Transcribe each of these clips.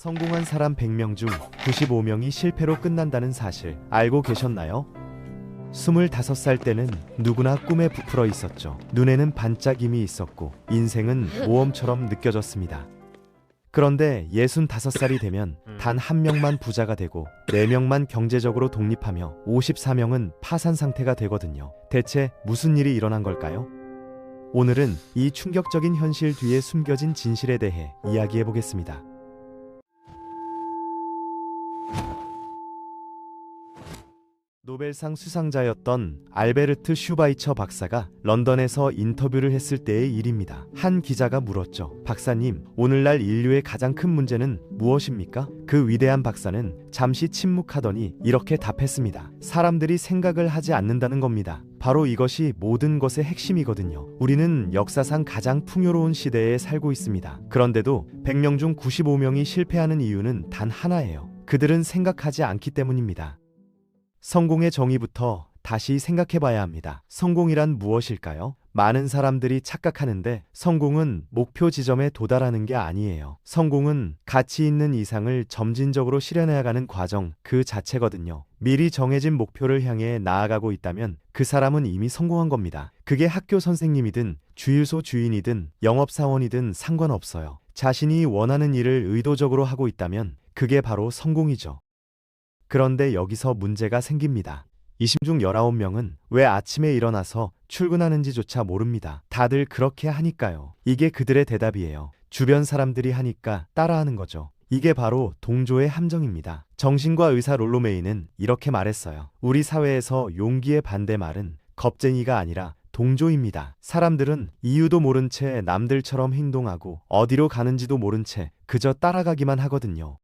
성공한 사람 100명 중 95명이 실패로 끝난다는 사실 알고 계셨나요? 25살 때는 누구나 꿈에 부풀어 있었죠. 눈에는 반짝임이 있었고 인생은 모험처럼 느껴졌습니다. 그런데 65살이 되면 단 1명만 부자가 되고 4명만 경제적으로 독립하며 54명은 파산 상태가 되거든요. 대체 무슨 일이 일어난 걸까요? 오늘은 이 충격적인 현실 뒤에 숨겨진 진실에 대해 이야기해 보겠습니다. 노벨상 수상자였던 알베르트 슈바이처 박사가 런던에서 인터뷰를 했을 때의 일입니다. 한 기자가 물었죠. 박사님, 오늘날 인류의 가장 큰 문제는 무엇입니까? 그 위대한 박사는 잠시 침묵하더니 이렇게 답했습니다. 사람들이 생각을 하지 않는다는 겁니다. 바로 이것이 모든 것의 핵심이거든요. 우리는 역사상 가장 풍요로운 시대에 살고 있습니다. 그런데도 100명 중 95명이 실패하는 이유는 단 하나예요. 그들은 생각하지 않기 때문입니다. 성공의 정의부터 다시 생각해 봐야 합니다. 성공이란 무엇일까요? 많은 사람들이 착각하는데 성공은 목표 지점에 도달하는 게 아니에요. 성공은 가치 있는 이상을 점진적으로 실현해가는 과정 그 자체거든요. 미리 정해진 목표를 향해 나아가고 있다면 그 사람은 이미 성공한 겁니다. 그게 학교 선생님이든 주유소 주인이든 영업사원이든 상관없어요. 자신이 원하는 일을 의도적으로 하고 있다면 그게 바로 성공이죠. 그런데 여기서 문제가 생깁니다. 20 중 19명은 왜 아침에 일어나서 출근하는지조차 모릅니다. 다들 그렇게 하니까요. 이게 그들의 대답이에요. 주변 사람들이 하니까 따라하는 거죠. 이게 바로 동조의 함정입니다. 정신과 의사 롤로 메이는 이렇게 말했어요. 우리 사회에서 용기의 반대말은 겁쟁이가 아니라 동조입니다. 사람들은 이유도 모른 채 남들처럼 행동하고 어디로 가는지도 모른 채 그저 따라가기만 하거든요.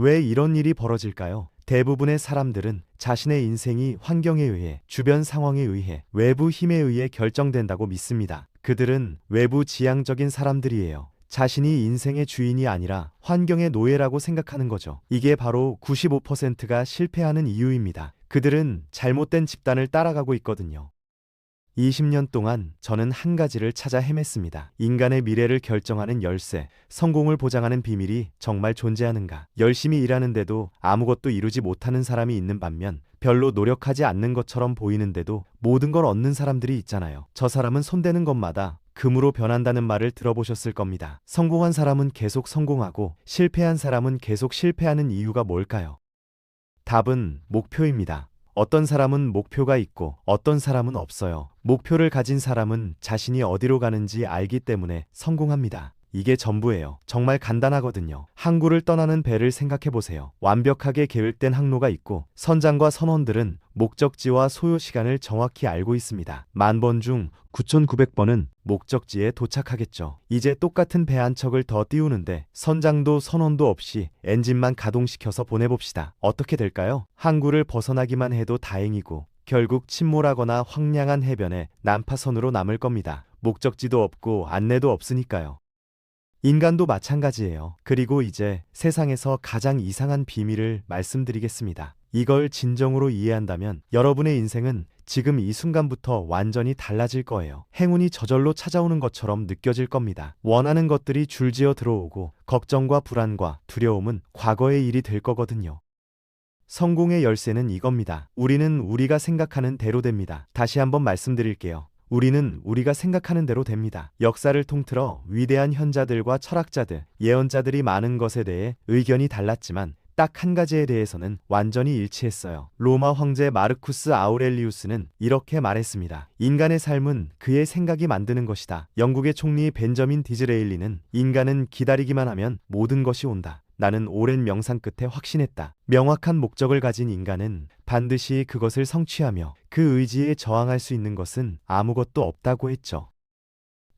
왜 이런 일이 벌어질까요? 대부분의 사람들은 자신의 인생이 환경에 의해, 주변 상황에 의해, 외부 힘에 의해 결정된다고 믿습니다. 그들은 외부 지향적인 사람들이에요. 자신이 인생의 주인이 아니라 환경의 노예라고 생각하는 거죠. 이게 바로 95%가 실패하는 이유입니다. 그들은 잘못된 집단을 따라가고 있거든요. 20년 동안 저는 한 가지를 찾아 헤맸습니다. 인간의 미래를 결정하는 열쇠, 성공을 보장하는 비밀이 정말 존재하는가? 열심히 일하는데도 아무것도 이루지 못하는 사람이 있는 반면 별로 노력하지 않는 것처럼 보이는데도 모든 걸 얻는 사람들이 있잖아요. 저 사람은 손대는 것마다 금으로 변한다는 말을 들어보셨을 겁니다. 성공한 사람은 계속 성공하고 실패한 사람은 계속 실패하는 이유가 뭘까요? 답은 목표입니다. 어떤 사람은 목표가 있고 어떤 사람은 없어요. 목표를 가진 사람은 자신이 어디로 가는지 알기 때문에 성공합니다. 이게 전부예요. 정말 간단하거든요. 항구를 떠나는 배를 생각해 보세요. 완벽하게 계획된 항로가 있고 선장과 선원들은 목적지와 소요 시간을 정확히 알고 있습니다. 10,000번 중 9,900번은 목적지에 도착하겠죠. 이제 똑같은 배 한 척을 더 띄우는데 선장도 선원도 없이 엔진만 가동시켜서 보내봅시다. 어떻게 될까요? 항구를 벗어나기만 해도 다행이고 결국 침몰하거나 황량한 해변에 난파선으로 남을 겁니다. 목적지도 없고 안내도 없으니까요. 인간도 마찬가지예요. 그리고 이제 세상에서 가장 이상한 비밀을 말씀드리겠습니다. 이걸 진정으로 이해한다면 여러분의 인생은 지금 이 순간부터 완전히 달라질 거예요. 행운이 저절로 찾아오는 것처럼 느껴질 겁니다. 원하는 것들이 줄지어 들어오고 걱정과 불안과 두려움은 과거의 일이 될 거거든요. 성공의 열쇠는 이겁니다. 우리는 우리가 생각하는 대로 됩니다. 다시 한번 말씀드릴게요. 우리는 우리가 생각하는 대로 됩니다. 역사를 통틀어 위대한 현자들과 철학자들, 예언자들이 많은 것에 대해 의견이 달랐지만 딱 한 가지에 대해서는 완전히 일치했어요. 로마 황제 마르쿠스 아우렐리우스는 이렇게 말했습니다. 인간의 삶은 그의 생각이 만드는 것이다. 영국의 총리 벤저민 디즈레일리는 인간은 기다리기만 하면 모든 것이 온다. 나는 오랜 명상 끝에 확신했다. 명확한 목적을 가진 인간은 반드시 그것을 성취하며 그 의지에 저항할 수 있는 것은 아무것도 없다고 했죠.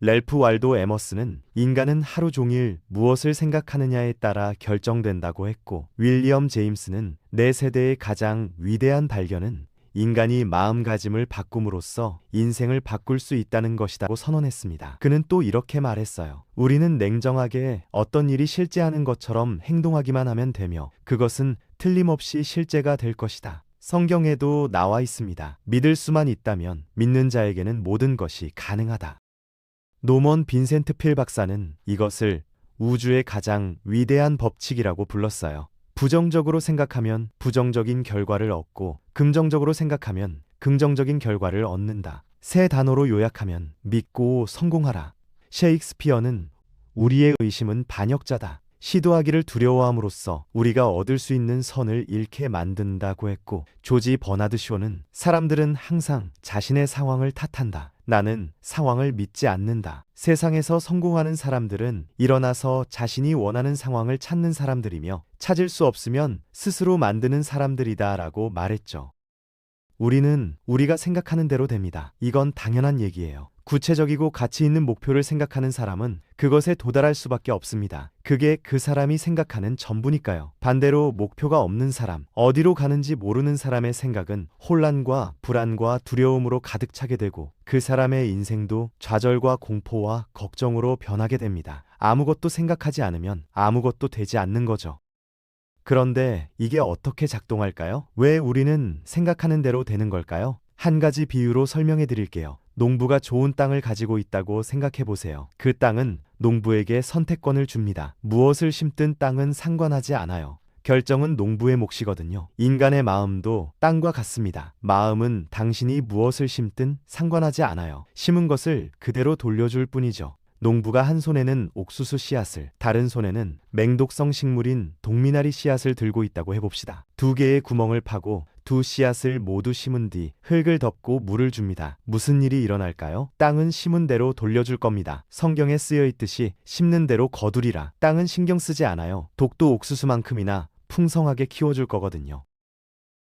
랠프 waldo 에머슨은 인간은 하루 종일 무엇을 생각하느냐에 따라 결정된다고 했고, 윌리엄 제임스는 내 세대의 가장 위대한 발견은 인간이 마음가짐을 바꿈으로써 인생을 바꿀 수 있다는 것이라고 선언했습니다. 그는 또 이렇게 말했어요. 우리는 냉정하게 어떤 일이 실제하는 것처럼 행동하기만 하면 되며 그것은 틀림없이 실제가 될 것이다. 성경에도 나와 있습니다. 믿을 수만 있다면 믿는 자에게는 모든 것이 가능하다. 노먼 빈센트 필 박사는 이것을 우주의 가장 위대한 법칙이라고 불렀어요. 부정적으로 생각하면 부정적인 결과를 얻고 긍정적으로 생각하면 긍정적인 결과를 얻는다. 세 단어로 요약하면 믿고 성공하라. 셰익스피어는 우리의 의심은 반역자다. 시도하기를 두려워함으로써 우리가 얻을 수 있는 선을 잃게 만든다고 했고, 조지 버나드 쇼는 사람들은 항상 자신의 상황을 탓한다. 나는 상황을 믿지 않는다. 세상에서 성공하는 사람들은 일어나서 자신이 원하는 상황을 찾는 사람들이며 찾을 수 없으면 스스로 만드는 사람들이다 라고 말했죠. 우리는 우리가 생각하는 대로 됩니다. 이건 당연한 얘기예요. 구체적이고 가치 있는 목표를 생각하는 사람은 그것에 도달할 수밖에 없습니다. 그게 그 사람이 생각하는 전부니까요. 반대로 목표가 없는 사람, 어디로 가는지 모르는 사람의 생각은 혼란과 불안과 두려움으로 가득 차게 되고 그 사람의 인생도 좌절과 공포와 걱정으로 변하게 됩니다. 아무것도 생각하지 않으면 아무것도 되지 않는 거죠. 그런데 이게 어떻게 작동할까요? 왜 우리는 생각하는 대로 되는 걸까요? 한 가지 비유로 설명해 드릴게요. 농부가 좋은 땅을 가지고 있다고 생각해 보세요. 그 땅은 농부에게 선택권을 줍니다. 무엇을 심든 땅은 상관하지 않아요. 결정은 농부의 몫이거든요. 인간의 마음도 땅과 같습니다. 마음은 당신이 무엇을 심든 상관하지 않아요. 심은 것을 그대로 돌려줄 뿐이죠. 농부가 한 손에는 옥수수 씨앗을, 다른 손에는 맹독성 식물인 동미나리 씨앗을 들고 있다고 해봅시다. 두 개의 구멍을 파고 두 씨앗을 모두 심은 뒤 흙을 덮고 물을 줍니다. 무슨 일이 일어날까요? 땅은 심은 대로 돌려줄 겁니다. 성경에 쓰여 있듯이 심는 대로 거두리라. 땅은 신경 쓰지 않아요. 독도 옥수수만큼이나 풍성하게 키워줄 거거든요.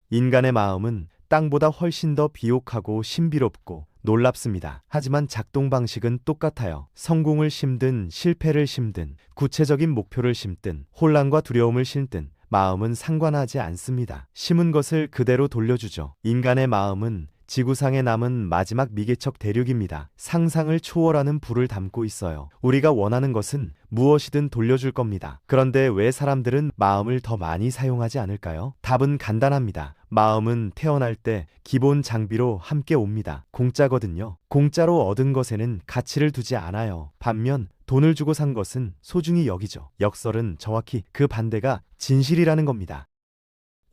인간의 마음은 땅보다 훨씬 더 비옥하고 신비롭고 놀랍습니다. 하지만 작동 방식은 똑같아요. 성공을 심든 실패를 심든 구체적인 목표를 심든 혼란과 두려움을 심든 마음은 상관하지 않습니다. 심은 것을 그대로 돌려주죠. 인간의 마음은 지구상에 남은 마지막 미개척 대륙입니다. 상상을 초월하는 불을 담고 있어요. 우리가 원하는 것은 무엇이든 돌려줄 겁니다. 그런데 왜 사람들은 마음을 더 많이 사용하지 않을까요? 답은 간단합니다. 마음은 태어날 때 기본 장비로 함께 옵니다. 공짜거든요. 공짜로 얻은 것에는 가치를 두지 않아요. 반면 돈을 주고 산 것은 소중히 여기죠. 역설은 정확히 그 반대가 진실이라는 겁니다.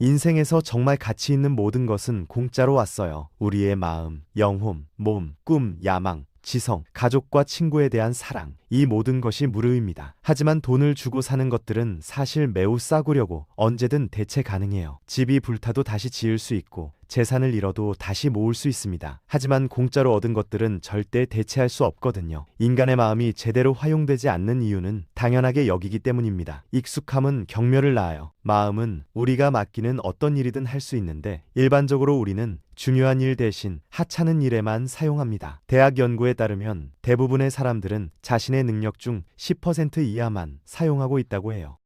인생에서 정말 가치 있는 모든 것은 공짜로 왔어요. 우리의 마음, 영혼, 몸, 꿈, 야망, 지성, 가족과 친구에 대한 사랑, 이 모든 것이 무료입니다. 하지만 돈을 주고 사는 것들은 사실 매우 싸구려고 언제든 대체 가능해요. 집이 불타도 다시 지을 수 있고 재산을 잃어도 다시 모을 수 있습니다. 하지만 공짜로 얻은 것들은 절대 대체할 수 없거든요. 인간의 마음이 제대로 활용되지 않는 이유는 당연하게 여기기 때문입니다. 익숙함은 경멸을 낳아요. 마음은 우리가 맡기는 어떤 일이든 할 수 있는데 일반적으로 우리는 중요한 일 대신 하찮은 일에만 사용합니다. 대학 연구에 따르면 대부분의 사람들은 자신의 능력 중 10% 이하만 사용하고 있다고 해요.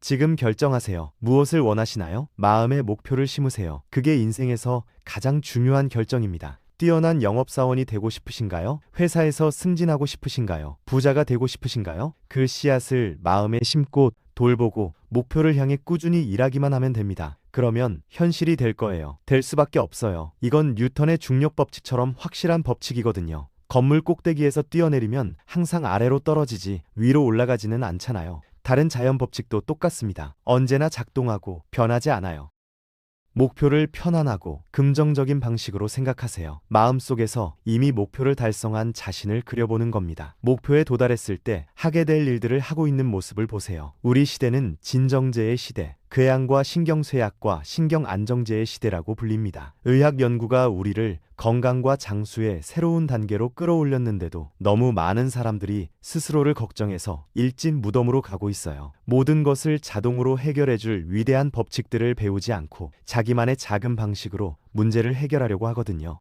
지금 결정하세요. 무엇을 원하시나요? 마음의 목표를 심으세요. 그게 인생에서 가장 중요한 결정입니다. 뛰어난 영업사원이 되고 싶으신가요? 회사에서 승진하고 싶으신가요? 부자가 되고 싶으신가요? 그 씨앗을 마음에 심고 돌보고 목표를 향해 꾸준히 일하기만 하면 됩니다. 그러면 현실이 될 거예요. 될 수밖에 없어요. 이건 뉴턴의 중력 법칙처럼 확실한 법칙이거든요. 건물 꼭대기에서 뛰어내리면 항상 아래로 떨어지지 위로 올라가지는 않잖아요. 다른 자연 법칙도 똑같습니다. 언제나 작동하고 변하지 않아요. 목표를 편안하고 긍정적인 방식으로 생각하세요. 마음속에서 이미 목표를 달성한 자신을 그려보는 겁니다. 목표에 도달했을 때 하게 될 일들을 하고 있는 모습을 보세요. 우리 시대는 진정제의 시대, 궤양과 신경쇠약과 신경안정제의 시대라고 불립니다. 의학 연구가 우리를 건강과 장수의 새로운 단계로 끌어올렸는데도 너무 많은 사람들이 스스로를 걱정해서 일진 무덤으로 가고 있어요. 모든 것을 자동으로 해결해줄 위대한 법칙들을 배우지 않고 자기만의 작은 방식으로 문제를 해결하려고 하거든요.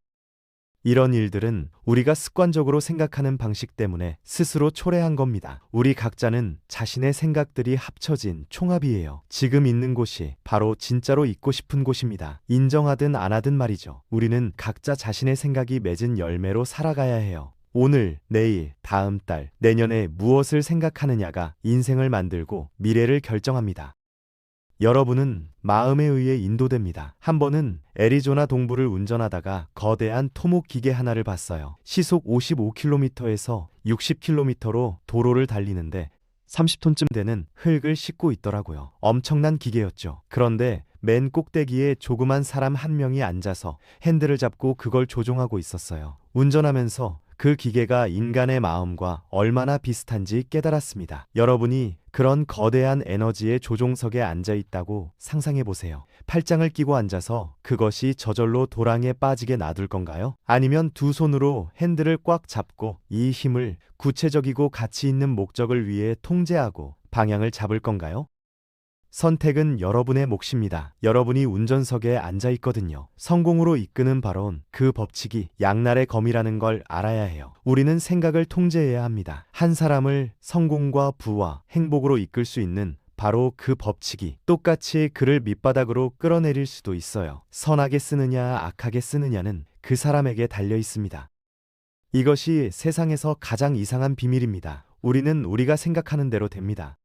이런 일들은 우리가 습관적으로 생각하는 방식 때문에 스스로 초래한 겁니다. 우리 각자는 자신의 생각들이 합쳐진 총합이에요. 지금 있는 곳이 바로 진짜로 있고 싶은 곳입니다. 인정하든 안 하든 말이죠. 우리는 각자 자신의 생각이 맺은 열매로 살아가야 해요. 오늘, 내일, 다음 달, 내년에 무엇을 생각하느냐가 인생을 만들고 미래를 결정합니다. 여러분은 마음에 의해 인도됩니다. 한 번은 애리조나 동부를 운전하다가 거대한 토목 기계 하나를 봤어요. 시속 55km에서 60km로 도로를 달리는데 30톤쯤 되는 흙을 싣고 있더라고요. 엄청난 기계였죠. 그런데 맨 꼭대기에 조그만 사람 한 명이 앉아서 핸들을 잡고 그걸 조종하고 있었어요. 운전하면서 그 기계가 인간의 마음과 얼마나 비슷한지 깨달았습니다. 여러분이 그런 거대한 에너지의 조종석에 앉아 있다고 상상해 보세요. 팔짱을 끼고 앉아서 그것이 저절로 도랑에 빠지게 놔둘 건가요? 아니면 두 손으로 핸들을 꽉 잡고 이 힘을 구체적이고 가치 있는 목적을 위해 통제하고 방향을 잡을 건가요? 선택은 여러분의 몫입니다. 여러분이 운전석에 앉아 있거든요. 성공으로 이끄는 바론 그 법칙이 양날의 검이라는 걸 알아야 해요. 우리는 생각을 통제해야 합니다. 한 사람을 성공과 부와 행복으로 이끌 수 있는 바로 그 법칙이 똑같이 그를 밑바닥으로 끌어내릴 수도 있어요. 선하게 쓰느냐 악하게 쓰느냐는 그 사람에게 달려 있습니다. 이것이 세상에서 가장 이상한 비밀입니다. 우리는 우리가 생각하는 대로 됩니다.